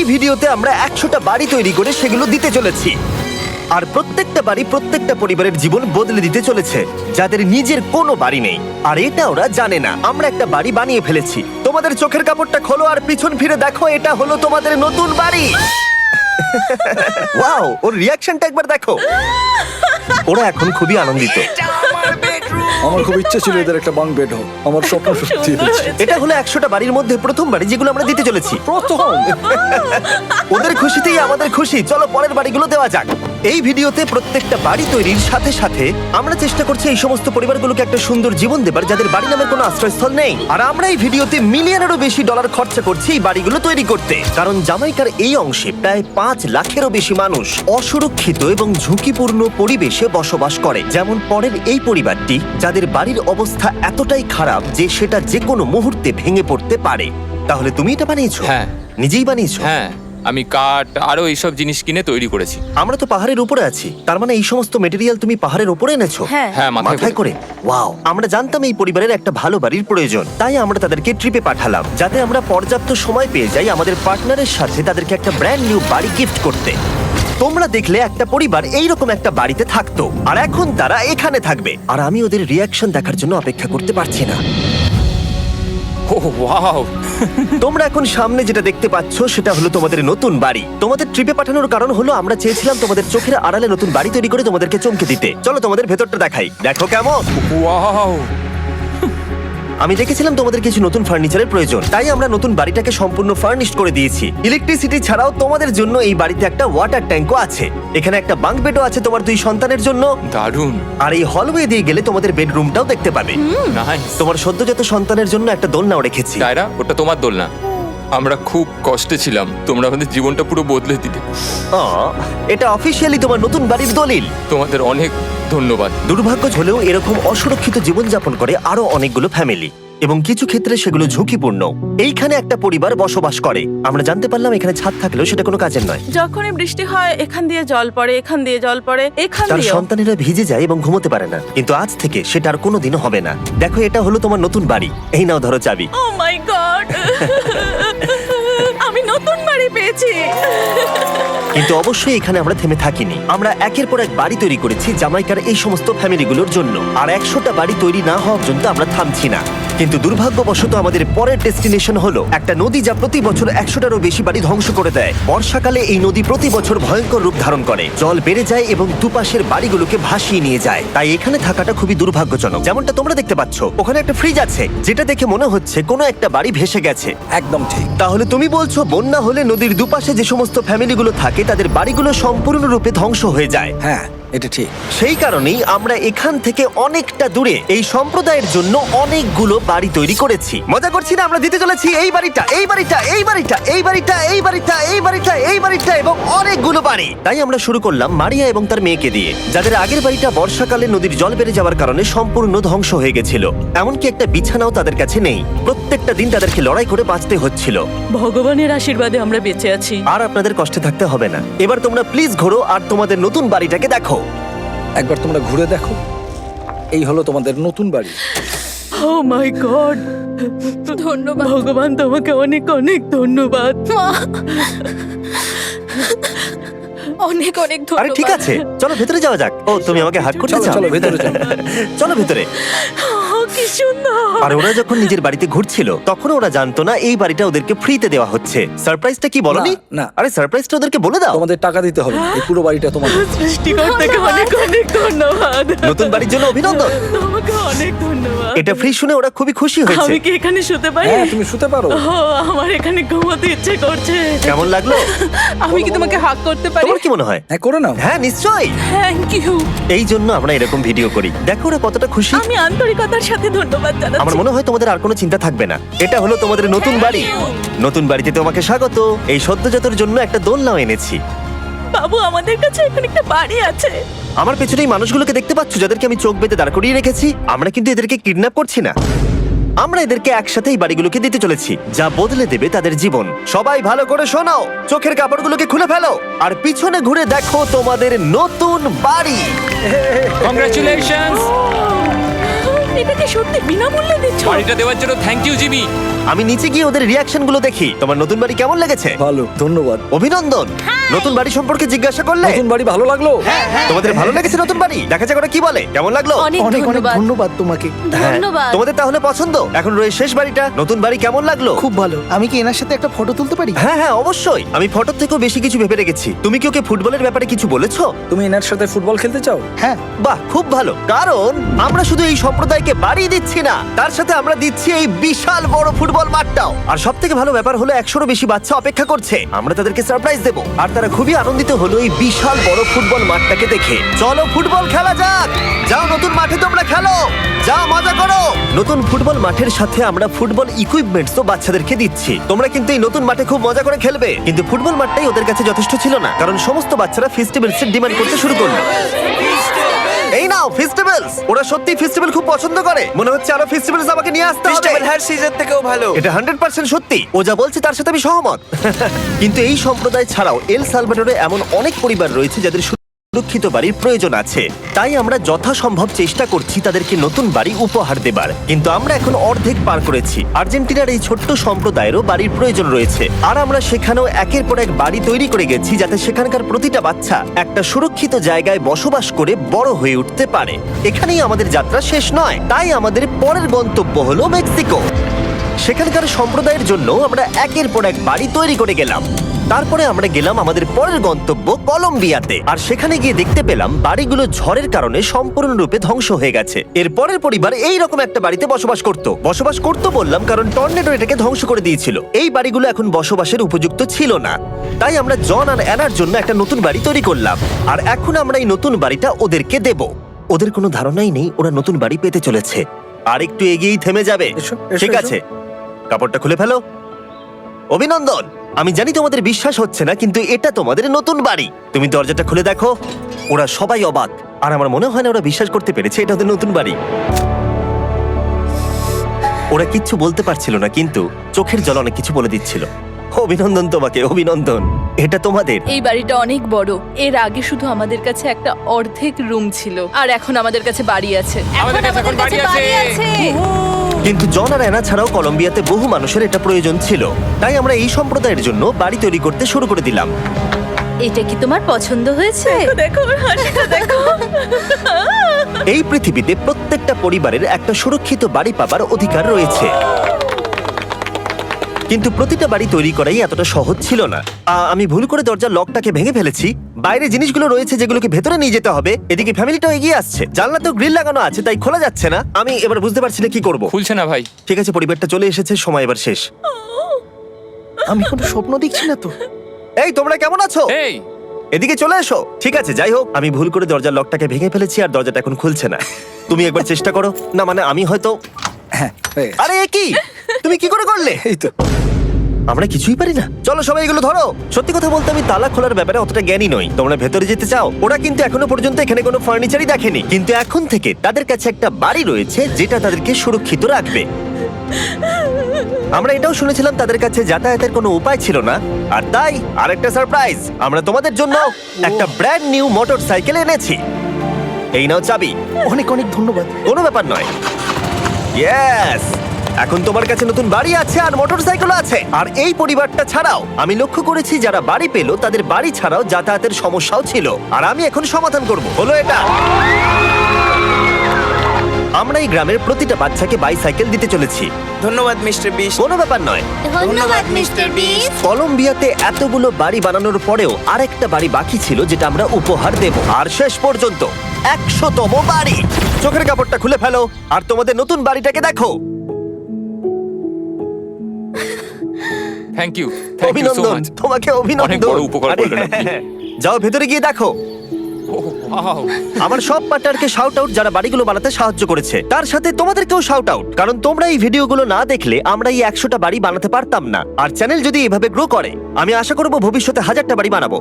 ভিডিওতে আমরা 100টা বাড়ি তৈরি করে সেগুলো দিতে চলেছি। আর প্রত্যেকটা বাড়ি প্রত্যেকটা পরিবারের জীবন বদলে দিতে চলেছে, যাদের নিজের কোনো বাড়ি নেই। আর এটা ওরা জানে না। আমরা একটা বাড়ি বানিয়ে ফেলেছি। তোমাদের চোখের কাপড়টা খোলো আর পিছন ফিরে দেখো, এটা হলো তোমাদের নতুন বাড়ি। ওয়াও, ওর রিয়াকশনটা একবার দেখো। ওরা এখন খুবই আনন্দিত। আমার খুব ইচ্ছে ছিল এদের একটা বাঙ্ক বেড হোক, আমার স্বপ্ন সত্যি হয়েছে। এটা হলো 100টা বাড়ির মধ্যে প্রথম বাড়ি যেগুলো আমরা দিতে চলেছি। প্রথম ওদের খুশিতেই আমাদের খুশি। চলো পরের বাড়িগুলো দেওয়া যাক। এই ভিডিওতে প্রত্যেকটা বাড়ি তৈরির সাথে সাথে আমরা চেষ্টা করছি এই সমস্ত পরিবারগুলোকে একটা সুন্দর জীবন দেবার যাদের বাড়ি নামের কোনো আশ্রয়স্থল নেই। আর আমরা এই ভিডিওতে মিলিয়নেরও বেশি ডলার খরচা করছি এই বাড়িগুলো তৈরি করতে, কারণ জামাইকার এই অংশে প্রায় 5 লাখেরও বেশি মানুষ অসুরক্ষিত এবং ঝুঁকিপূর্ণ পরিবেশে বসবাস করে। যেমন পরের এই পরিবারটি, যাদের বাড়ির অবস্থা এতটাই খারাপ যে সেটা যে কোনো মুহূর্তে ভেঙে পড়তে পারে। তাহলে তুমি এটা বানিয়েছো? হ্যাঁ। নিজেই বানিয়েছো? হ্যাঁ, আমি কাঠ আরো এইসব জিনিস কিনে তৈরি করেছি। আমরা তো পাহাড়ের উপরে আছি, তার মানে এই সমস্ত মেটেরিয়াল তুমি পাহাড়ের উপরে এনেছো? হ্যাঁ। হ্যাঁ, মাথায় করে। ওয়াও, আমরা জানতাম এই পরিবারের একটা ভালো বাড়ির প্রয়োজন, তাই আমরা তাদেরকে ট্রিপে পাঠালাম যাতে আমরা পর্যাপ্ত সময় পেয়ে যাই আমাদের পার্টনারের সাথে তাদেরকে একটা ব্র্যান্ড নিউ বাড়ি গিফট করতে। তোমরা দেখলে একটা পরিবার এইরকম একটা বাড়িতে থাকতো, আর এখন তারা এখানে থাকবে। আর আমি ওদের রিয়াকশন দেখার জন্য অপেক্ষা করতে পারছি না। ও ওয়াও! তোমরা এখন সামনে যেটা দেখতে পাচ্ছ সেটা হলো তোমাদের নতুন বাড়ি। তোমাদের ট্রিপে পাঠানোর কারণ হলো আমরা চেয়েছিলাম তোমাদের চোখের আড়ালে নতুন বাড়ি তৈরি করে তোমাদেরকে চমকে দিতে। চলো তোমাদের ভেতরটা দেখাই, দেখো কেমন। ওয়াও! আমি দেখেছিলাম তোমাদের কিছু নতুন ফার্নিচারের প্রয়োজন, তাই আমরা নতুন বাড়িটাকে সম্পূর্ণ ফার্নিশড করে দিয়েছি। ইলেকট্রিসিটি ছাড়াও তোমাদের জন্য এই বাড়িতে একটা ওয়াটার ট্যাঙ্কও আছে। এখানে একটা বাঙ্ক বেডও আছে তোমার 2 সন্তানের জন্য। দারুণ! আর এই হলওয়ে দিয়ে গেলে তোমাদের বেডরুমটাও দেখতে পাবে। নাইস! তোমার সদ্যজাত সন্তানের জন্য একটা দোলনাও রেখেছি। ডায়রা, ওটা তোমার দোলনা। আমরা খুব কষ্টে ছিলাম, তোমরা আমাদের জীবনটা পুরো বদলে দিলে। এটা অফিসিয়ালি তোমার নতুন বাড়ির দলিল। তোমাদের অনেক ধন্যবাদ। দুর্ভাগ্য হলেও এরকম অসুরক্ষিত জীবনযাপন করে আরো অনেকগুলো ফ্যামিলি, এবং কিছু ক্ষেত্রে সেগুলো ঝুঁকিপূর্ণ। এইখানে একটা পরিবার বসবাস করে। আমরা জানতে পারলাম এখানে ছাদ থাকলেও সেটা কোনো কাজের নয়। যখনই বৃষ্টি হয় এখান দিয়ে জল পড়ে, এখান দিয়ে জল পড়ে, এখান তার দিয়ে। সন্তানেরা ভিজে যায় এবং ঘুমোতে পারে না, কিন্তু আজ থেকে সেটা আর কোনোদিনও হবে না। দেখো, এটা হলো তোমার নতুন বাড়ি। এই নাও, ধরো চাবি। ও মাই গড! আমি নতুন বাড়ি পেয়েছি। কিন্তু অবশ্যই এখানে আমরা থেমে থাকিনি। আমরা একের পর এক বাড়ি তৈরি করেছি জামাইকার এই সমস্ত ফ্যামিলিগুলোর জন্য। আর 100টা বাড়ি তৈরি না হওয়া পর্যন্ত আমরা থামছি না। কিন্তু দুর্ভাগ্যবশত আমাদের পরের ডেস্টিনেশন হলো একটা নদী যা প্রতি বছর 100টারও বেশি বাড়ি ধ্বংস করে দেয়। বর্ষাকালে এই নদী প্রতি বছর ভয়ঙ্কর রূপ ধারণ করে, জল বেড়ে যায় এবং দুপাশের বাড়িগুলোকে ভাসিয়ে নিয়ে যায়। তাই এখানে থাকাটা খুবই দুর্ভাগ্যজনক। যেমনটা তোমরা দেখতে পাচ্ছ, ওখানে একটা ফ্রিজ আছে যেটা দেখে মনে হচ্ছে কোনো একটা বাড়ি ভেসে গেছে। একদম ঠিক। তাহলে তুমি বলছো বন্যা হলে নদীর দুপাশে যে সমস্ত ফ্যামিলিগুলো থাকে তাদের বাড়িগুলো সম্পূর্ণরূপে ধ্বংস হয়ে যায়। হ্যাঁ, এটা ঠিক। সেই কারণেই আমরা এখান থেকে অনেকটা দূরে এই সম্প্রদায়ের জন্য অনেকগুলো বাড়ি তৈরি করেছি। মজা করছি না? আমরা দিতে চলেছি এই বাড়িটা, এই বাড়িটা, এই বাড়িটা, এই বাড়িটা, এই বাড়িটা, এই বাড়িটা, এই বাড়িটা এবং অনেকগুলো বাড়ি। তাই আমরা শুরু করলাম মারিয়া এবং তার মেয়েকে দিয়ে, যাদের আগের বাড়িটা বর্ষাকালে নদীর জল বেড়ে যাওয়ার কারণে সম্পূর্ণ ধ্বংস হয়ে গেছিল। এমনকি একটা বিছানাও তাদের কাছে নেই। প্রত্যেকটা দিন তাদেরকে লড়াই করে বাঁচতে হচ্ছিল। ভগবানের আশীর্বাদে আমরা বেঁচে আছি। আর আপনাদের কষ্টে থাকতে হবে না। এবার তোমরা প্লিজ ঘোরো আর তোমাদের নতুন বাড়িটাকে দেখো। একবার তোমরা ঘুরে দেখো, এই হলো তোমাদের নতুন বাড়ি। ও মাই গড! ধন্যবাদ ভগবান, তোমাকে অনেক অনেক ধন্যবাদ। অনেক অনেক আরে ধন্যবাদ। ঠিক আছে, চলো ভেতরে যাওয়া যাক। ও, তুমি আমাকে হাত করতে চলো চাও? চলো ভেতরে চলো। চলো ভেতরে। ও, কি সুন্দর! আর ওরা যখন নিজের বাড়িতে ঘুরছিল তখন ওরা জানতো না এই বাড়িটা ওদেরকে ফ্রিতে দেওয়া হচ্ছে। সারপ্রাইজটা কি বলনি? না, না। আরে সারপ্রাইজটা ওদেরকে বলে দাও। তোমাদের টাকা দিতে হবে, এই পুরো বাড়িটা তোমাদের। সৃষ্টিকর্তাকে অনেক অনেক ধন্যবাদ। নতুন বাড়ির জন্য অভিনন্দন। তোমাকে অনেক ধন্যবাদ। এটা ফ্রি শুনে ওরা খুবই খুশি হয়েছে। আমি কি এখানে শুতে পারি? হ্যাঁ, তুমি শুতে পারো। ও, আমার এখানে ঘুমোতে ইচ্ছে করছে। কেমন লাগলো? আমি কি তোমাকে হাগ করতে পারি? তোমার কি মনে হয়? হ্যাঁ, করে নাও। হ্যাঁ, নিশ্চয়ই। Thank you. এই জন্য আমরা এরকম ভিডিও করি। দেখো ওরা কতটা খুশি। আমি আন্তরিকতার সাথে ধন্যবাদ জানাচ্ছি। আমার মনে হয় তোমাদের আর কোনো চিন্তা থাকবে না। এটা হলো তোমাদের নতুন বাড়ি। নতুন বাড়িতে তোমাকে স্বাগত। এই সদ্যজাতর জন্য একটা দোলনাও এনেছি। বাবু, আমাদের কাছে এখন একটা বাড়ি আছে। আমার পেছনে এই মানুষগুলোকে দেখতে পাচ্ছ যাদেরকে আমি চোখ বেঁধে দাঁড় করিয়ে রেখেছি? আমরা কিন্তু এদেরকে কিডন্যাপ করছি না। আমরা এদেরকে একসাথে এই বাড়িগুলোকে দিতে চলেছি, যা বদলে দেবে তাদের জীবন। সবাই ভালো করে শোনাও, চোখের কাপড়গুলোকে খুলে ফেলো আর পিছনে ঘুরে দেখো তোমাদের নতুন বাড়ি। কংগ্রাচুলেশনস! এটাকে সত্যি বিনামূল্যে দিচ্ছ? বাড়িটা দেওয়ার জন্য থ্যাংক ইউ জিমি। আমি নিচে গিয়ে ওদের রিয়াকশন গুলো দেখি। তোমার নতুন বাড়ি কেমন লেগেছে? ভালো, ধন্যবাদ। অভিনন্দন। নতুন বাড়ি সম্পর্কে জিজ্ঞাসা করলে? নতুন বাড়ি ভালো লাগলো? তোমাদের ভালো লেগেছে নতুন বাড়ি? দেখা যাক ওরা কি বলে। কেমন লাগলো? অনেক অনেক অনেক ধন্যবাদ। ধন্যবাদ তোমাকে। হ্যাঁ, ধন্যবাদ। তোমাদের তাহলে পছন্দ। এখন রয়েছে শেষ বাড়িটা। নতুন বাড়ি কেমন লাগলো? খুব ভালো। আমি কি এনার সাথে একটা ফটো তুলতে পারি? হ্যাঁ হ্যাঁ অবশ্যই। আমি ফটোর থেকেও বেশি কিছু ভেবে রেখেছি। তুমি কি ওকে ফুটবলের ব্যাপারে কিছু বলেছো? তুমি এনার সাথে ফুটবল খেলতে চাও? হ্যাঁ। বাহ, খুব ভালো। কারণ আমরা শুধু এই সম্প্রদায়কে বাড়ি দিচ্ছি না, তার সাথে আমরা দিচ্ছি এই বিশাল বড় ফুটবল মাঠটাও। আর সব থেকে ভালো ব্যাপার হলো 100-রও বেশি বাচ্চা অপেক্ষা করছে। আমরা তাদেরকে সারপ্রাইজ দেবো, আর তারা খুবই আনন্দিত হলো এই বিশাল বড় ফুটবল মাঠটাকে দেখে। চলো ফুটবল খেলা যাক। যাও নতুন মাঠে তোমরা খেলো, যাও মজা করো। নতুন ফুটবল মাঠের সাথে আমরা ফুটবল ইকুইপমেন্টসও বাচ্চাদেরকে দিচ্ছি। তোমরা কিন্তু এই নতুন মাঠে খুব মজা করে খেলবে। কিন্তু ফুটবল মাঠটাই ওদের কাছে যথেষ্ট ছিল না, কারণ সমস্ত বাচ্চারা ফেস্টিভ্যালস এর ডিমান্ড করতে শুরু করলো। এই নাও ফেস্টিভ্যালস। ওরা সত্যি ফেস্টিভ্যাল খুব পছন্দ করে। মনে হচ্ছে আরো ফেস্টিভ্যালস আমাকে নিয়ে আসতে হবে। হ্যার সিজন থেকেও ভালো। এটা 100% সত্যি। ও যা বলছে তার সাথে আমি সহমত। কিন্তু এই সম্প্রদায় ছাড়াও এল সালভাডোরে এমন অনেক পরিবার রয়েছে যাদের সুরক্ষিত বাড়ির প্রয়োজন আছে। তাই আমরা যথাসম্ভব চেষ্টা করছি তাদেরকে নতুন বাড়ি উপহার দেবার। কিন্তু আমরা এখন অর্ধেক পার করেছি। আর্জেন্টিনার এই ছোট্ট সম্প্রদায়েরও বাড়ির প্রয়োজন রয়েছে, আর আমরা সেখানেও একের পর এক বাড়ি তৈরি করে গেছি যাতে সেখানকার প্রতিটা বাচ্চা একটা সুরক্ষিত জায়গায় বসবাস করে বড় হয়ে উঠতে পারে। এখানেই আমাদের যাত্রা শেষ নয়, তাই আমাদের পরের গন্তব্য হলো মেক্সিকো। সেখানকার সম্প্রদায়ের জন্য আমরা একের পর এক বাড়ি তৈরি করে গেলাম। তারপরে আমরা গেলাম আমাদের পরের গন্তব্য কলম্বিয়াতে, আর সেখানে গিয়ে দেখতে পেলাম বাড়িগুলো ঝড়ের কারণে সম্পূর্ণরূপে ধ্বংস হয়ে গেছে। এর পরের পরিবার এই রকম একটা বাড়িতে বসবাস করতো বললাম কারণ টর্নেডো এটাকে ধ্বংস করে দিয়েছিল। এই বাড়িগুলো এখন বসবাসের উপযুক্ত ছিল না, তাই আমরা জন আর অ্যানার জন্য একটা নতুন বাড়ি তৈরি করলাম। আর এখন আমরা এই নতুন বাড়িটা ওদেরকে দেব। ওদের কোনো ধারণাই নেই ওরা নতুন বাড়ি পেতে চলেছে। আর একটু এগিয়েই থেমে যাবে। এসো, এসো, ঠিক এসো। আছে, কাপড়টা খুলে ফেলো। অভিনন্দন। আমি জানি তোমাদের বিশ্বাস হচ্ছে না, কিন্তু এটা তোমাদের নতুন বাড়ি। তুমি দরজাটা খুলে দেখো। ওরা সবাই অবাক, আর আমার মনে হয় না ওরা বিশ্বাস করতে পেরেছে এটা ওদের নতুন বাড়ি। ওরা কিচ্ছু বলতে পারছিল না, কিন্তু চোখের জল অনেক কিছু বলে দিচ্ছিল। অভিনন্দন তোমাকে, অভিনন্দন। এটা তোমাদের। এই বাড়িটা অনেক বড়। এর আগে শুধু আমাদের কাছে একটা অর্ধেক রুম ছিল, আর এখন আমাদের কাছে বাড়ি আছে। আমাদের কাছে এখন বাড়ি আছে। কিন্তু জন আর অ্যানা ছাড়াও কলম্বিয়াতে বহু মানুষের এটা প্রয়োজন ছিল, তাই আমরা এই সম্প্রদায়ের জন্য বাড়ি তৈরি করতে শুরু করে দিলাম। এটা কি তোমার পছন্দ হয়েছে? দেখো ওর হাসিটা দেখো। এই পৃথিবীতে প্রত্যেকটা পরিবারের একটা সুরক্ষিত বাড়ি পাবার অধিকার রয়েছে, কিন্তু প্রতিটা বাড়ি তৈরি করাই এতটা সহজ ছিল না। আমি ভুল করে দরজার লকটাকে ভেঙে ফেলেছি। বাইরে জিনিসগুলো রয়েছে যেগুলোকে ভেতরে নিয়ে যেতে হবে। এদিকে ফ্যামিলিটাও এগিয়ে আসছে। জানলাতেও গ্রিল লাগানো আছে, তাই খোলা যাচ্ছে না। আমি এবার বুঝতে পারছি না কি করব। খুলছে না ভাই। ঠিক আছে, পরিবারটা চলে এসেছে, সময় এবার শেষ। আমি কোনো স্বপ্ন দেখছি না তো। এই তোমরা কেমন আছো? এই এদিকে চলে এসো। ঠিক আছে, যাই হোক, আমি ভুল করে দরজার লকটাকে ভেঙে ফেলেছি আর দরজাটা এখন খুলছে না। তুমি একবার চেষ্টা করো না। মানে আমি হয়তো। হ্যাঁ, হয়ে গেছে। আরে এ কি, তুমি কি করে করলে? এই তো। আমরা কিছুই পারি না। চলো সবাই এগুলো ধরো। সত্যি কথা বলতে আমি তালা খোলার ব্যাপারে অতটা জ্ঞানী নই। তোমরা ভেতরে যেতে চাও? ওরা কিন্তু এখনো পর্যন্ত এখানে কোনো ফার্নিচারই দেখেনি, কিন্তু এখন থেকে তাদের কাছে একটা বাড়ি রয়েছে যেটা তাদেরকে সুরক্ষিত রাখবে। আমরা এটাও শুনেছিলাম তাদের কাছে যাতায়াতের কোনো উপায় ছিল না, আর তাই আরেকটা সারপ্রাইজ, আমরা তোমাদের জন্য একটা ব্র্যান্ড নিউ মোটরসাইকেল এনেছি। এই নাও চাবি। অনেক অনেক ধন্যবাদ। কোনো ব্যাপার নয়। ইয়েস, এখন তোমার কাছে নতুন বাড়ি আছে আর মোটরসাইকেল আছে। আর এই পরিবারটা ছাড়াও আমি লক্ষ্য করেছি যারা বাড়ি পেল তাদের বাড়ি ছাড়াও যাতায়াতের সমস্যাও ছিল, আর আমি এখন সমাধান করব। হলো এটা। আমরা এই গ্রামের প্রতিটা বাচ্চাকে বাইসাইকেল দিতে চলেছি। ধন্যবাদ মিস্টার বিশ। কোনো ব্যাপার নয়। ধন্যবাদ মিস্টার বিস্ট। কলম্বিয়াতে এতগুলো বাড়ি বানানোর পরেও আরেকটা বাড়ি বাকি ছিল যেটা আমরা উপহার দেব। আর শেষ পর্যন্ত 100তম বাড়ি। চোখের কাপড়টা খুলে ফেলো আর তোমাদের নতুন বাড়িটাকে দেখো। Thank you, thank you so অভিনন্দন মাচ। তোমাকে, অভিনন্দন। অনেক বড় উপকার আরে, করলেন আপনি। যাও ভেতরে গিয়ে দেখো। ওয়াও, আমার সব পার্টনারকে শাউট আউট যারা বাড়িগুলো বানাতে সাহায্য করেছে। তার সাথে তোমাদেরকেও শাউট আউট, কারণ তোমরা এই ভিডিওগুলো না দেখলে আমরা এই 100টা বাড়ি বানাতে পারতাম না। আর চ্যানেল যদি এভাবে গ্রো করে, আমি আশা করব ভবিষ্যতে 1000টা বাড়ি বানাবো।